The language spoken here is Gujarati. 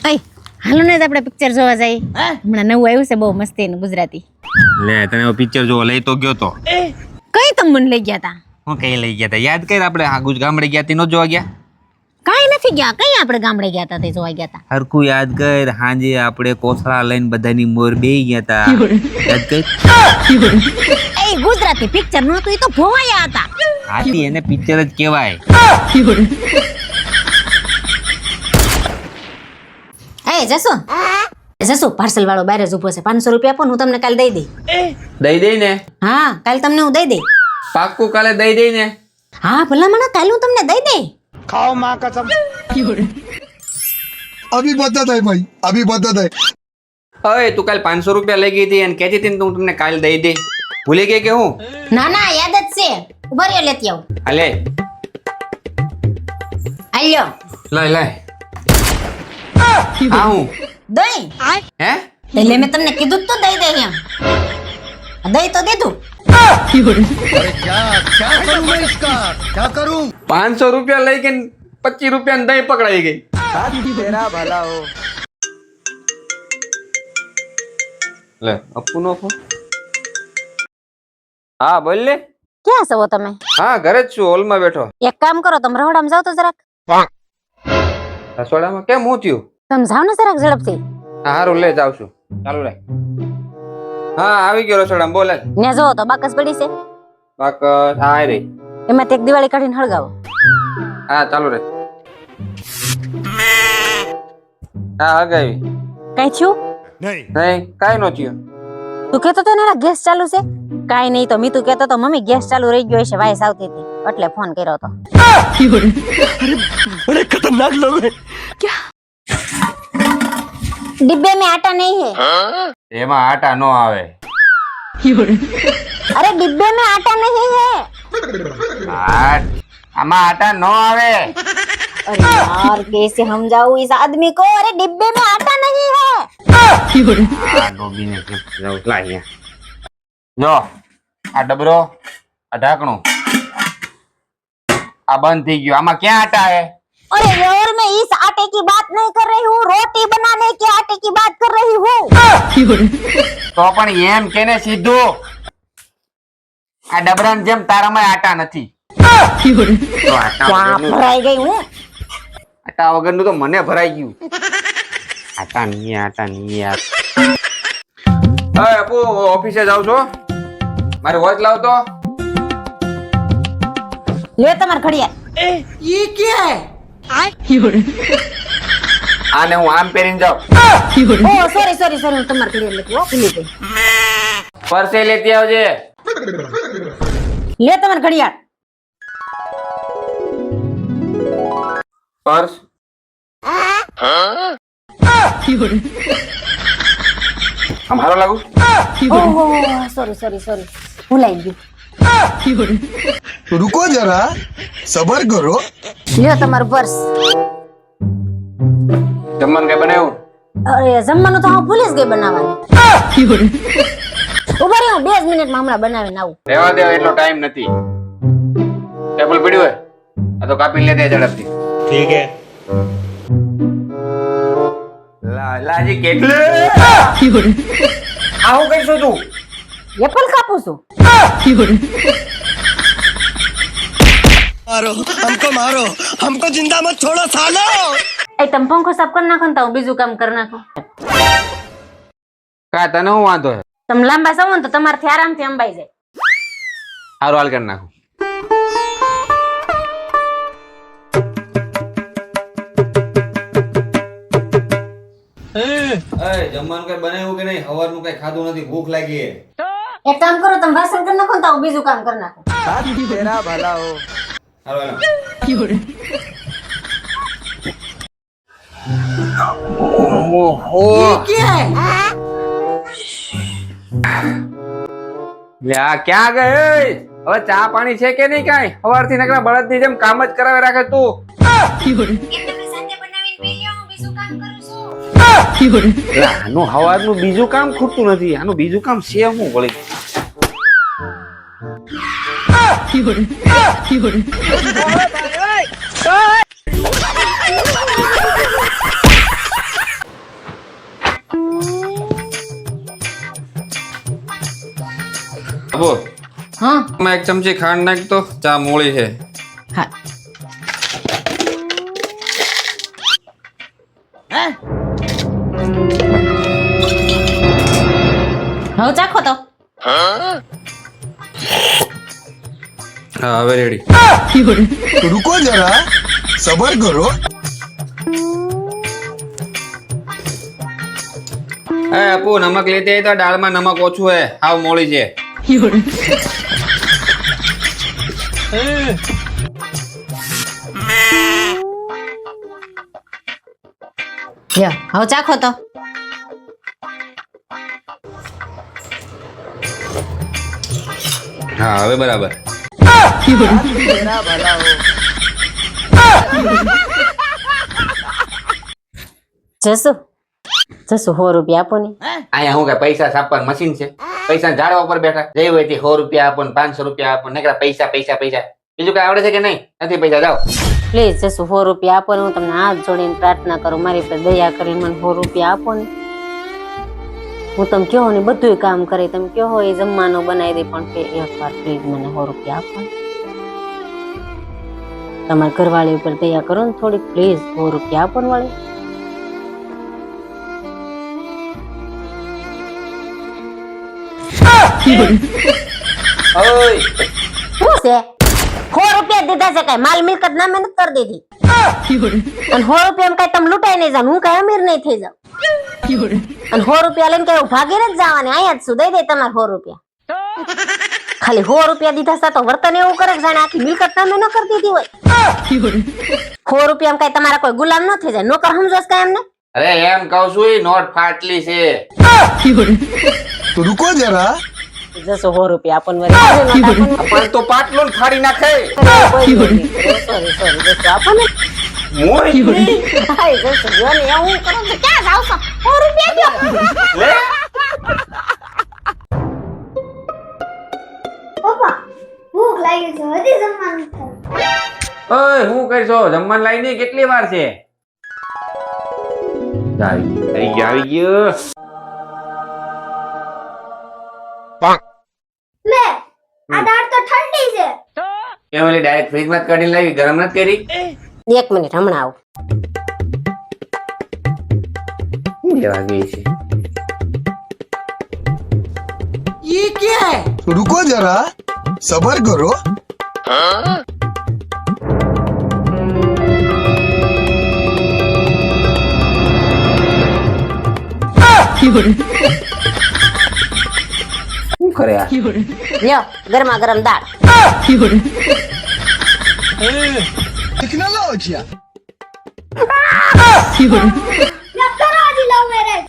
અય હાલો ને આપણે પિક્ચર જોવા જઈએ. હમણાં નવું આવ્યું છે બહુ મસ્તીનું ગુજરાતી. લે તને પિક્ચર જોવા લઈ તો ગયો તો. કઈ તમે મને લઈ ગયા તા? હું કઈ લઈ ગયા તા યાદ કર, આપણે આગુજ ગામડે ગયા તી નો જોવા ગયા. કાઈ નથી ગયા. કઈ આપણે ગામડે ગયા તા તે જોવા ગયા તા? હરકું યાદ કર, હાંજે આપણે કોથળા લઈને બધાની મોર બેહી ગયા તા. યાદ કર. એ ગુજરાતી પિક્ચર નહોતું, એ તો ભોવાયા હતા. હાથી એને પિક્ચર જ કહેવાય. એ જસુ પાર્સલ વાળો બારે જ ઊભો છે. 500 રૂપિયા આપો ને હું તમને કાલ દઈ દઈ. દઈ દઈ ને? હા કાલ તમને હું દઈ દઈ. પાક્કું કાલે દઈ દઈ ને? હા ભલા મને કાલ હું તમને દઈ દઈ. खाओ माँ कसम। अभी बदत है भाई, अभी बदत है। હવે તું કાલ 500 રૂપિયા લઈ ગઈ હતી અને કહેતી હતી ને તું તમને કાલ દઈ દે. ભૂલી ગઈ કે હું? ના ના યાદ જ છે. ઉભા રહ્યો લેતી આવું. હાલે આલ્યો લાય લાય. આ હું દઈ. હે એટલે મેં તમને કીધું જ તો દઈ દે એમ. દઈ તો દીધું. अरे क्या करूं मैं इसका, क्या करूं? 500 રૂપિયા લઈ ગઈ 25 રૂપિયા દહીં પકડાઈ ગઈ. तेरा भला हो। લે અપ્પુ નો ફોન. હા બોલ લે. ક્યાં છો તમે? હા ઘરે જ છું, હોલમાં બેઠો. એક કામ કરો, તમે રહોડામાં જાઓ તો જરાક. રસોડામાં કેમ હું થયું? તમે જાઓ ને જરાક ઝડપથી. હા હારું લે જાવ છું, ચાલુ રાખ. હા આવી ગયો રસોડામાં, બોલ. ને જો તો બાકસ પડી છે, બાકસ હા રે. એમાં એક દિવાળી કાઢીને હળગાવો. હા ચાલુ રે. હા હગાવી. કઈ થયું? નહીં કાઈ નો થયું. તું કહેતો તો ને ગેસ ચાલુ છે? કાઈ નહીં તો મીતુ કહેતો તો મમ્મી ગેસ ચાલુ રહી ગયો છે, વાઈસ આવતી હતી એટલે ફોન કર્યો તો. बड़े खतरनाक लोग हैं। डिब्बे में आटा नहीं है। એમાં આટા નો આવે. अरे डिब्बे में आटा नहीं है। આમાં આટા નો આવે. अरे यार कैसे समझाऊं इस आदमी को? अरे डिब्बे में आटा नहीं है। આ ડોબીને જાવ લાય. જો આ ડબરો, આ ઢાંકણું આ બંધ થઈ ગયું. આમાં ક્યાં આટા હે? अरे यार मैं इस आटे की बात नहीं कर रही हूँ, रोटी बनाने के आटे की बात कर रही हूँ। તો પણ એમ કેને સીધું, આ ડબરાની જેમ તારામાં આટા નથી. તો આટા क्या વગરનું- भराई गई हूँ? આટા વગરનું તો મને ભરાઈ ગયું. આટા નહીં યાર. અપુ ઓફિસે જાવ છો? મારે વોચ લાવ તો. ले तुम्हारे घड़ियाल। ये क्या है? આને હું આમ પહેરીને જાઉં. ओ सॉरी सॉरी सॉरी હું તમારે ઘડિયાળ લેતી હો, ભૂલી ગઈ. પરસે લેતી આવજે. લે તમારે ઘડિયાળ. પર્સ આમ હારો લાગુ. ઓહો સોરી સોરી સોરી ભૂલાઈ ગયું. रुको जरा, सबर करो। લ્યો તમારું પર્સ. જમવાનું કઈ બનાવ્યું? અરે જમવાનું તો હું ભૂલી જ ગઈ બનાવવાનું. ઉભા રહ્યો, 2 જ મિનિટમાં હમણાં બનાવીને આવું. રહેવા દે, એટલો ટાઈમ નથી. ટેબલ પડ્યું હોય આ તો કાપીને લે દે ઝડપથી. ठीक है। લાજી કેટલે આવું કઈશું તું? એપલ કાપું છું. मारो हमको जिंदा मत छोड़ो सालो। એ તમે પંખો સાફ કરી નાખો ને તો હું બીજું કામ કરી નાખું. કા તને હું વાંધો છે? તમે લાંબા સવો ને તો તમારથી આરામથી અંબાઈ જાય. સારું હાલ કરી નાખું. જમવાનું કઈ બનાવ્યું કે નહીં? સવારનું કઈ ખાધું નથી, ભૂખ લાગી છે. એક કામ કરો, તમે વાસણ કરી નાખો ને તો હું બીજું કામ કરી નાખું. तेरा भला हो। સારું હાલો. લે આ ક્યાં ગઈ? હવે ચા પાણી છે કે નહીં? કાંઈ સવારથી નકરા બળદની જેમ કામ જ કરાવે રાખે તું. લે, આનું સવારનું બીજું કામ ખૂટતું નથી. આનું બીજું કામ છે શું વળી? બાબુ હા આમાં એક ચમચી ખાંડ નાખ તો ચા મોળી છે. હા હવે ચાખો તો હા હવે રેડી. रुको जरा सबर करो એ આપુ નમક લેતી આવી તો દાળમાં નમક ઓછું હે, હાવ મોળી છે. લ્યો હવે ચાખો તો હા હવે બરાબર. જસુ 100 રૂપિયા આપો ને. અહીંયા હું કે પૈસા છાપવાનું મશીન છે? પૈસા ઝાડવા ઉપર બેઠા જઈ હોય 100 રૂપિયા આપો ને 500 રૂપિયા આપો ને પૈસા પૈસા પૈસા. બીજું કઈ આવડે છે કે નહીં? નથી પૈસા, જાઓ. પ્લીઝ જસુ 100 રૂપિયા આપો ને. હું તમને હાથ જોડીને પ્રાર્થના કરું, મારી પર દયા કરીને મને 100 રૂપિયા આપો ને. હું તમે કહો ને બધું કામ કરે, તમે કહો એ જમવાનું બનાવી દે, પણ એકવાર પ્લીઝ મને 100 રૂપિયા આપો ને. તમારા ઘરવાળી ઉપર દયા કરો ને થોડી, પ્લીઝ 100 રૂપિયા આપો ને વાળી. ઓય શું છે? 100 રૂપિયા દીધા છે, કઈ માલ મિલકત ના મહેનત કરી દીધી. અને 100 રૂપિયા કઈ તમે લૂંટાઈ નહીં જાવ, હું કઈ અમીર નહીં થઈ જાઉં. અને 100 રૂપિયા લઈને કઈ ભાગી નથી જવાની, અહીંયા જ શું દઈ દે તમારે 100 રૂપિયા. ખાલી 100 રૂપિયા દીધા છે તો વર્તન એવું કરે કે જાણે આખી મિલકત તમે ન કરી દીધી હોય. 100 રૂપિયા કઈ તમારા કોઈ ગુલામ ન થઈ જાય, નોકર સમજો કઈ એમને. અરે એમ કહું છું ઈ નોટ ફાટલી છે. रुको जरा જસો 100 રૂપિયા આપો ને વળી. પણ તો પાટલો ને ફાડી નાખે. સોરી જસો આપો ને. મોળી હાય જસો જો ને એવું કરો તો ક્યાં જાવ છો? 100 રૂપિયા દ્યો. લે પપ્પા ભૂખ લાગી છે હજી જમવાનું થાય. ઓય હું કરશો? જમવાનું લાવી નહીં, કેટલી વાર છે? આવી ગયો. લે આ દાળ તો ઠંડી છે. કેમ ઓલી ડાયરેક્ટ ફ્રીજ માં કાઢીને લાવી, ગરમ નથી કરી? 1 મિનિટ હમણાં આવું. કેવા ગઈ છે? रुको जरा सबर करो શું કરે આ? લ્યો ગરમા ગરમ દાળ. टेक्नोलॉजी લે કરો હજી લવ મેરેજ.